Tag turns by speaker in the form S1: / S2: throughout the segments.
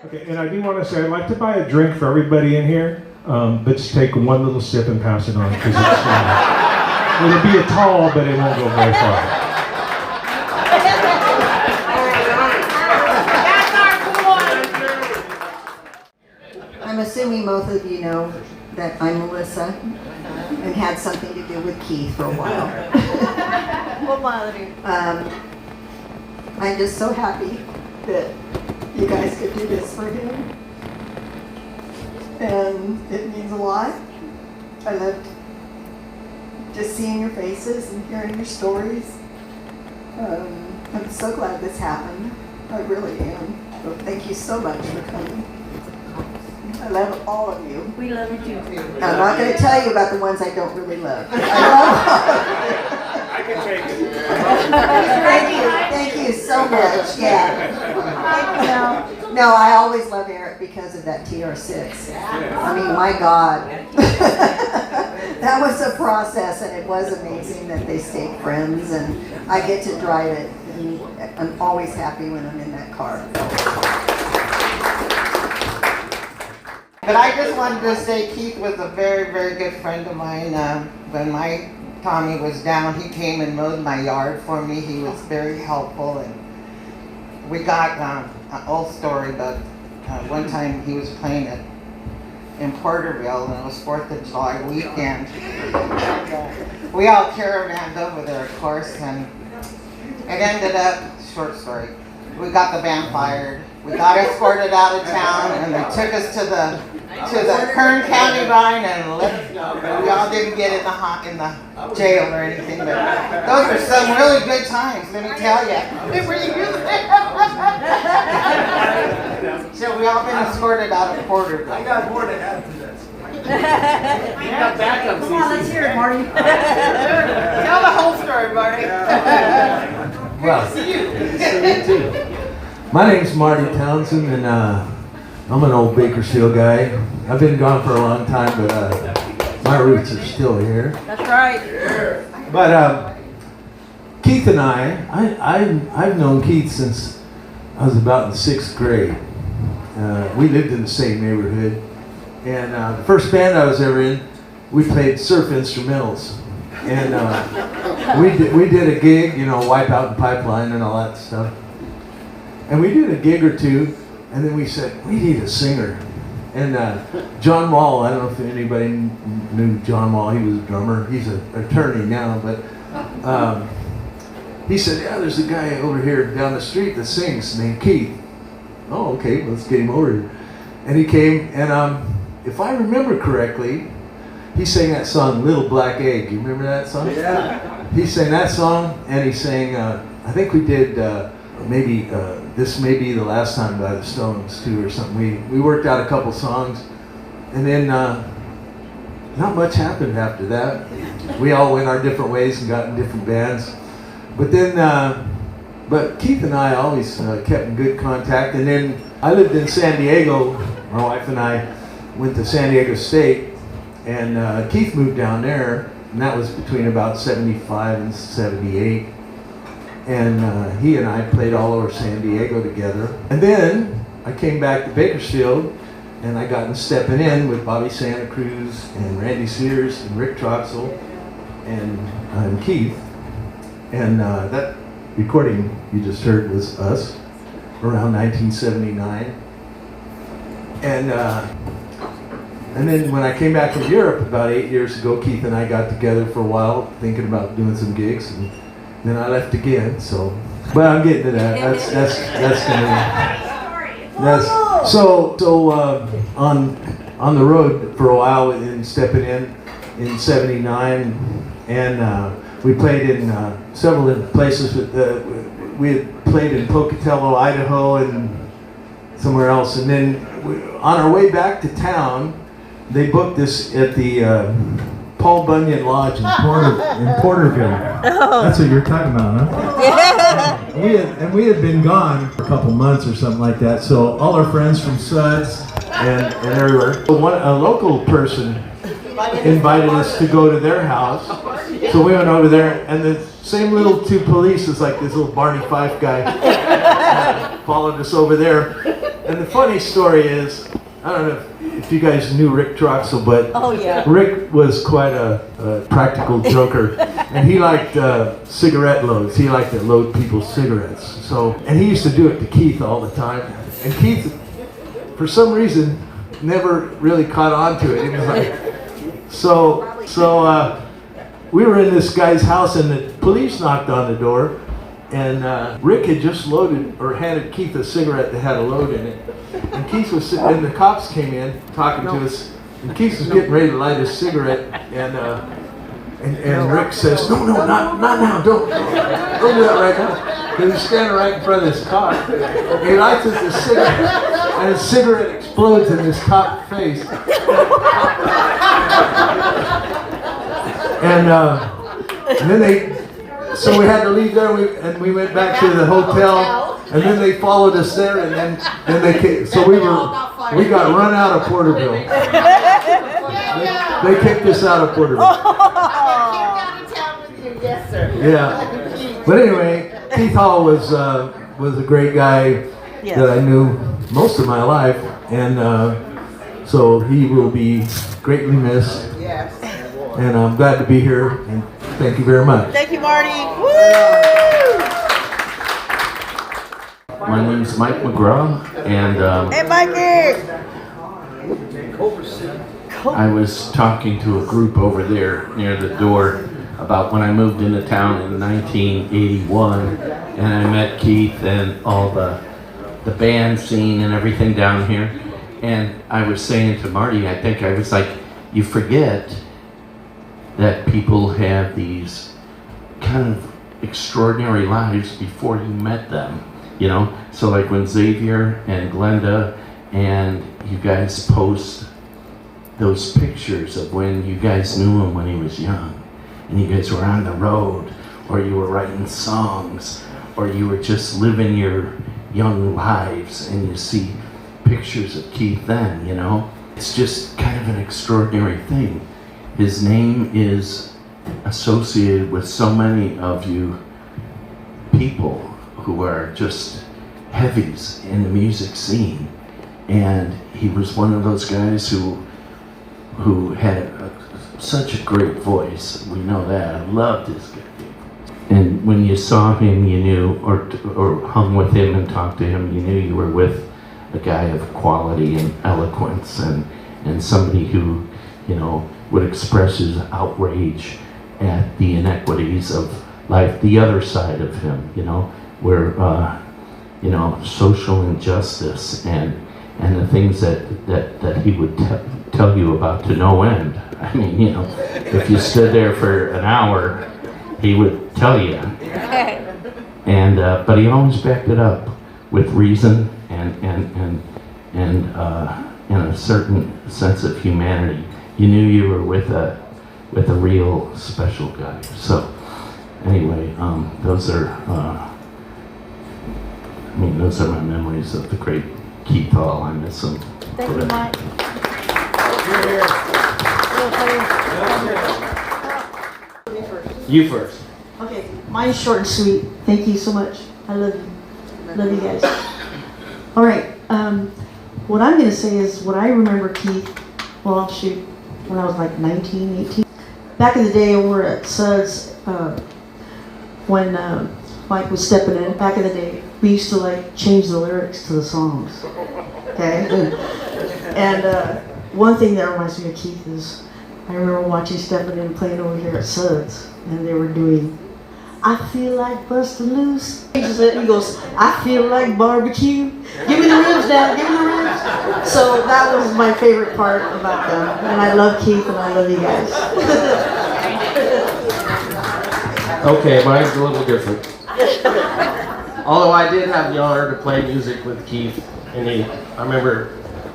S1: Okay, and I do want to say I'd like to buy a drink for everybody in here, but just take one little sip and pass it on because it'll be a tall, but it won't go very far.
S2: I'm assuming most of you know that I'm Melissa and had something to do with Keith for a while. I'm just so happy that you guys could do this for him. And it means a lot. I loved just seeing your faces and hearing your stories. I'm so glad this happened. I really am. So thank you so much for coming. I love all of you.
S3: We love you too.
S2: I'm not going to tell you about the ones I don't really love. I love all of you.
S1: I can take it.
S2: Thank you so much. Yeah. No, I always love Eric because of that TR6. I mean, my God. That was a process, and it was amazing that they stayed friends, and I get to drive it, and I'm always happy when I'm in that car.
S4: But I just wanted to say Keith was a very, very good friend of mine. When my Tommy was down, he came and mowed my yard for me. He was very helpful, and we got an old story, but one time he was playing in Porterville, and it was 4th of July weekend. And, we all caravanned over there, of course, and it ended up, short story, we got the band fired. We got escorted out of town, and they took us to the Kern County line and let us go. We all didn't get in the jail or anything, but those were some really good times, let me tell you. They really So we all been escorted out of Porterville.
S5: I got more to add to this.
S3: You got backup, Cece. Come on, let's hear it, Marty.
S4: Tell the whole story, Marty.
S5: Well,
S4: See you.
S5: see you too. My name's Marty Townsend, and I'm an old Bakersfield guy. I've been gone for a long time, but my roots are still here.
S3: That's right.
S5: But Keith and I've known Keith since I was about in the 6th grade. We lived in the same neighborhood, and the first band I was ever in, we played surf instrumentals, and we did a gig, you know, Wipeout and Pipeline and all that stuff. And we did a gig or two, and then we said, we need a singer. And John Wall, I don't know if anybody knew John Wall, he was a drummer. He's an attorney now, but he said, yeah, there's a guy over here down the street that sings named Keith. Oh, okay, let's get him over here. And he came, and if I remember correctly, he sang that song, Little Black Egg. You remember that song?
S4: Yeah.
S5: He sang that song, and he sang, I think we did maybe This May Be the Last Time by the Stones too, or something. We worked out a couple songs, and then not much happened after that. We all went our different ways and got in different bands. But then, but Keith and I always kept in good contact. And then I lived in San Diego. My wife and I went to San Diego State, and Keith moved down there, and that was between about 75 and 78. And he and I played all over San Diego together. And then I came back to Bakersfield, and I got stepping in with Bobby Santa Cruz and Randy Sears and Rick Troxel and Keith. And that recording you just heard was us around 1979. And then when I came back from Europe about 8 years ago, Keith and I got together for a while, thinking about doing some gigs. And then I left again, so. But I'm getting to that. On the road for a while and stepping in 79, and we played in several different places. We had played in Pocatello, Idaho, and somewhere else. And then on our way back to town, they booked us at the Paul Bunyan Lodge in Porterville. That's what you're talking about, huh? We had been gone for a couple months or something like that. So all our friends from Suds and everywhere. A local person invited us to go to their house. So we went over there, and the same little two police, is like this little Barney Fife guy, followed us over there. And the funny story is, I don't know if you guys knew Rick Troxel, but
S3: Oh, yeah.
S5: Rick was quite a practical joker, and he liked cigarette loads. He liked to load people's cigarettes. So, and he used to do it to Keith all the time. And Keith, for some reason, never really caught on to it. He was like, so we were in this guy's house, and the police knocked on the door, and Rick had just loaded or handed Keith a cigarette that had a load in it. And Keith was sitting, and the cops came in talking to us, and Keith was getting ready to light his cigarette, and Rick says, no, not now, don't do that right now. Because he's standing right in front of this cop. And he lights his cigarette, and his cigarette explodes in this cop's face. And then so we had to leave there, and we went back to the hotel. And then they followed us there, and then they came, so we got run out of Porterville. They kicked us out of Porterville.
S4: Yes, sir.
S5: Yeah. But anyway, Keith Hall was a great guy that I knew most of my life, and so he will be greatly missed.
S4: Yes.
S5: And I'm glad to be here, and thank you very much.
S3: Thank you, Marty. Woo!
S6: My name's Mike McGraw, and
S3: Hey, Mikey!
S6: I was talking to a group over there near the door about when I moved into town in 1981, and I met Keith and all the band scene and everything down here. And I was saying to Marty, I think I was like, you forget that people have these kind of extraordinary lives before you met them. You know, so like when Xavier and Glenda and you guys post those pictures of when you guys knew him when he was young, and you guys were on the road, or you were writing songs, or you were just living your young lives, and you see pictures of Keith then, you know, it's just kind of an extraordinary thing. His name is associated with so many of you people who are just heavies in the music scene, and he was one of those guys who had such a great voice. We know that. I loved his guy. And when you saw him, you knew, or hung with him and talked to him, you knew you were with a guy of quality and eloquence, and somebody who, you know, would express his outrage at the inequities of life, the other side of him, you know, where you know, social injustice and the things that he would tell you about to no end. I mean, you know, if you stood there for an hour, he would tell you. And but he always backed it up with reason and a certain sense of humanity. You knew you were with a real special guy. So anyway, those are my memories of the great Keith Hall. I miss him.
S3: Thank you, Mike.
S6: You first.
S7: Okay, mine's short and sweet. Thank you so much. I love you. Love you guys. All right. What I'm going to say is what I remember Keith, well, shoot, when I was like 19, 18. Back in the day over at Suds, when Mike was stepping in, back in the day, we used to like change the lyrics to the songs. Okay? And one thing that reminds me of Keith is I remember watching Steppin' In playing over here at Suds, and they were doing I feel like busting loose. He goes, I feel like barbecue. Give me the ribs now, give me the ribs. So that was my favorite part about them. And I love Keith and I love you guys.
S8: Okay, mine's a little different. Although I did have the honor to play music with Keith, and I remember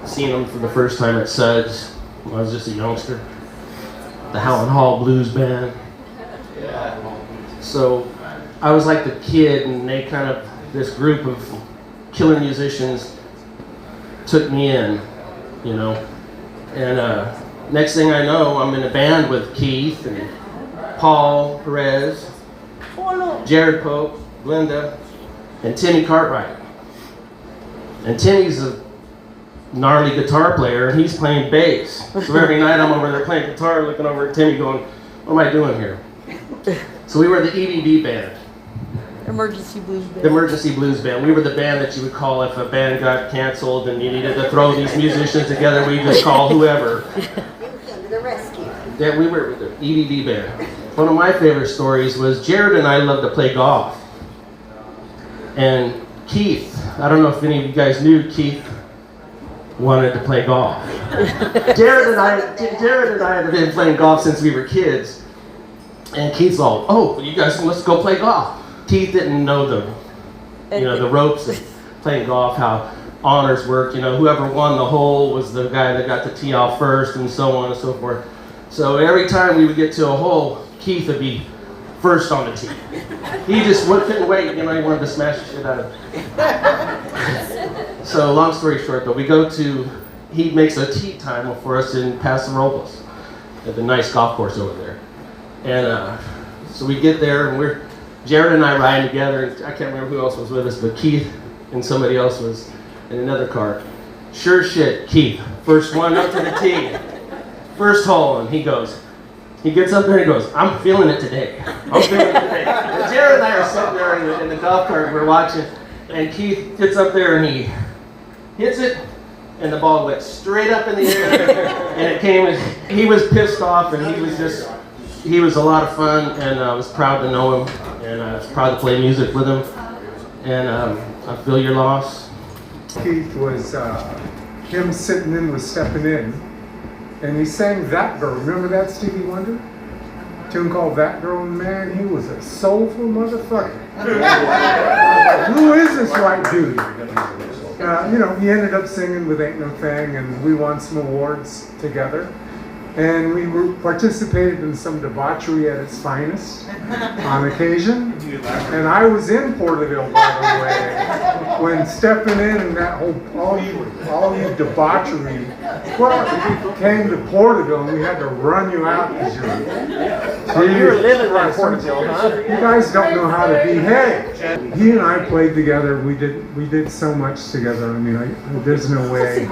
S8: seeing him for the first time at Suds when I was just a youngster. The Howlin' Hall Blues Band. So I was like the kid, and they kind of, this group of killer musicians took me in, you know. And next thing I know, I'm in a band with Keith and Paul, Perez, Jared Pope, Glenda, and Timmy Cartwright. And Timmy's a gnarly guitar player, and he's playing bass. So every night I'm over there playing guitar, looking over at Timmy going, what am I doing here? So we were the EBB band.
S3: Emergency blues band.
S8: The Emergency Blues Band. We were the band that you would call if a band got canceled and you needed to throw these musicians together, we just call whoever.
S2: The rescue.
S8: Yeah, we were the EBB band. One of my favorite stories was Jared and I loved to play golf. And Keith, I don't know if any of you guys knew Keith wanted to play golf. Jared and I had been playing golf since we were kids. And Keith's all, oh, you guys, let's go play golf. Keith didn't know the ropes of playing golf, how honors work. You know, whoever won the hole was the guy that got to tee off first, and so on and so forth. So every time we would get to a hole, Keith would be first on the tee. He just couldn't wait. You know, he wanted to smash the shit out of it. So long story short, though, he makes a tee time for us in Robles at the nice golf course over there. And so we get there, and Jared and I riding together, and I can't remember who else was with us, but Keith and somebody else was in another car. Sure shit, Keith, first one up to the tee, first hole, and he gets up there and he goes, I'm feeling it today. I'm feeling it today. And Jared and I are sitting there in the golf cart, we're watching, and Keith gets up there and he hits it, and the ball went straight up in the air, and he was pissed off, and he was a lot of fun, and I was proud to know him, and I was proud to play music with him, and I feel your loss.
S9: Keith was him sitting in with Stepping In, and he sang That Girl. Remember that Stevie Wonder? Tune called That Girl, and man, he was a soulful motherfucker. Who is this white dude? He ended up singing with Ain't No Thing, and we won some awards together. And we participated in some debauchery at its finest on occasion. And I was in Porterville, by the way, when Stepping In and that whole, all you debauchery, well, we came to Porterville and we had to run you out because you were living in Porterville, huh? You guys don't know how to behave. He and I played together. We did so much together. I mean, there's no way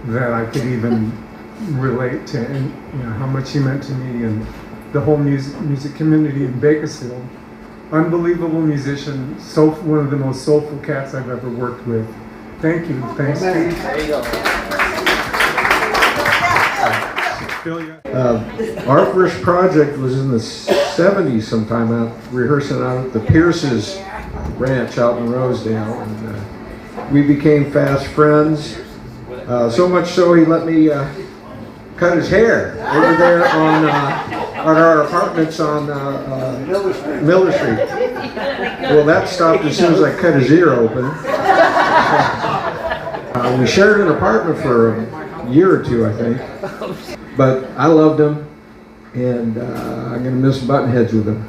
S9: that I could even relate to how much he meant to me and the whole music community in Bakersfield. Unbelievable musician, one of the most soulful cats I've ever worked with. Thank you. Thanks, Steve.
S10: Our first project was in the 70s sometime, out rehearsing out at the Pierce's ranch out in Rosedale, and we became fast friends, so much so he let me cut his hair over there on our apartments on Miller Street. Well, that stopped as soon as I cut his ear open. We shared an apartment for a year or two, I think. But I loved him, and I'm going to miss button heads with him.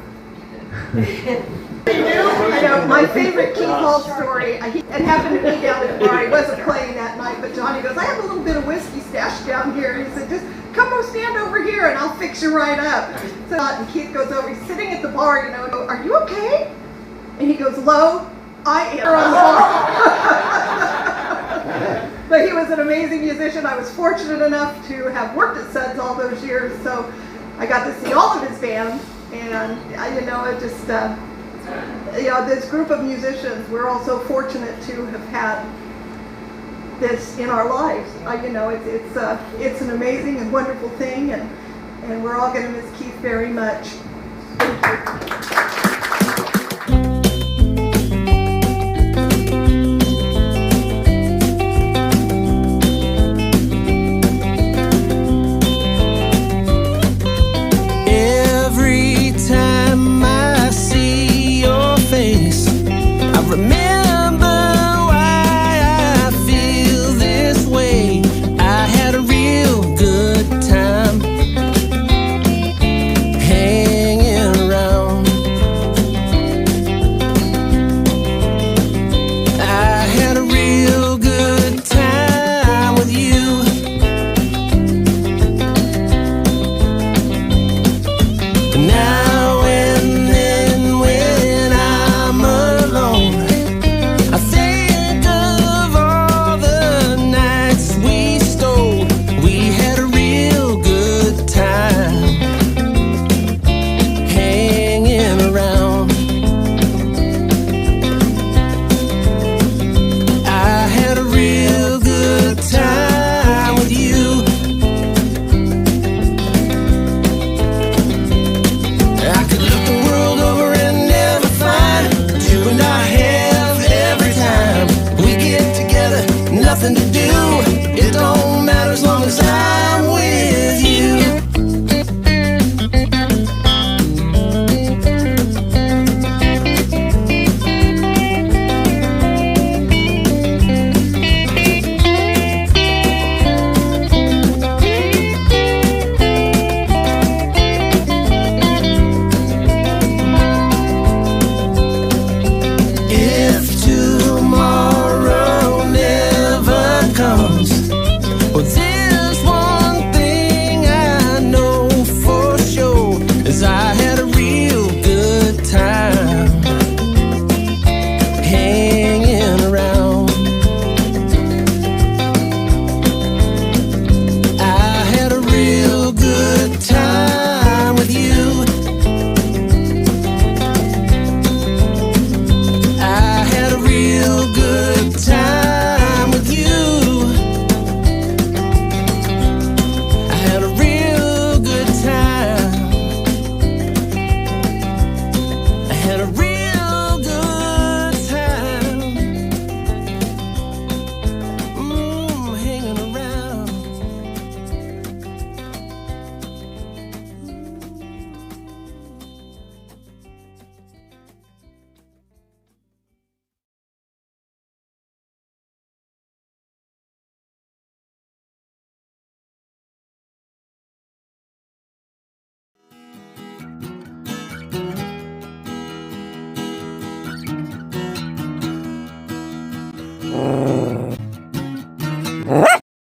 S11: My favorite Keith Hall story, it happened to me down at the bar. I wasn't playing that night, but Johnny goes, I have a little bit of whiskey stashed down here. And he said, just come stand over here and I'll fix you right up. So, and Keith goes over, he's sitting at the bar, are you okay? And he goes, Lo, I am on the bar. But he was an amazing musician. I was fortunate enough to have worked at Suds all those years, so I got to see all of his bands. And, this group of musicians, we're all so fortunate to have had this in our lives. It's an amazing and wonderful thing, and we're all going to miss Keith very much. Thank you.
S12: Remember why I feel this way. I had a real good time hanging around. do. It don't matter as long as I'm with you.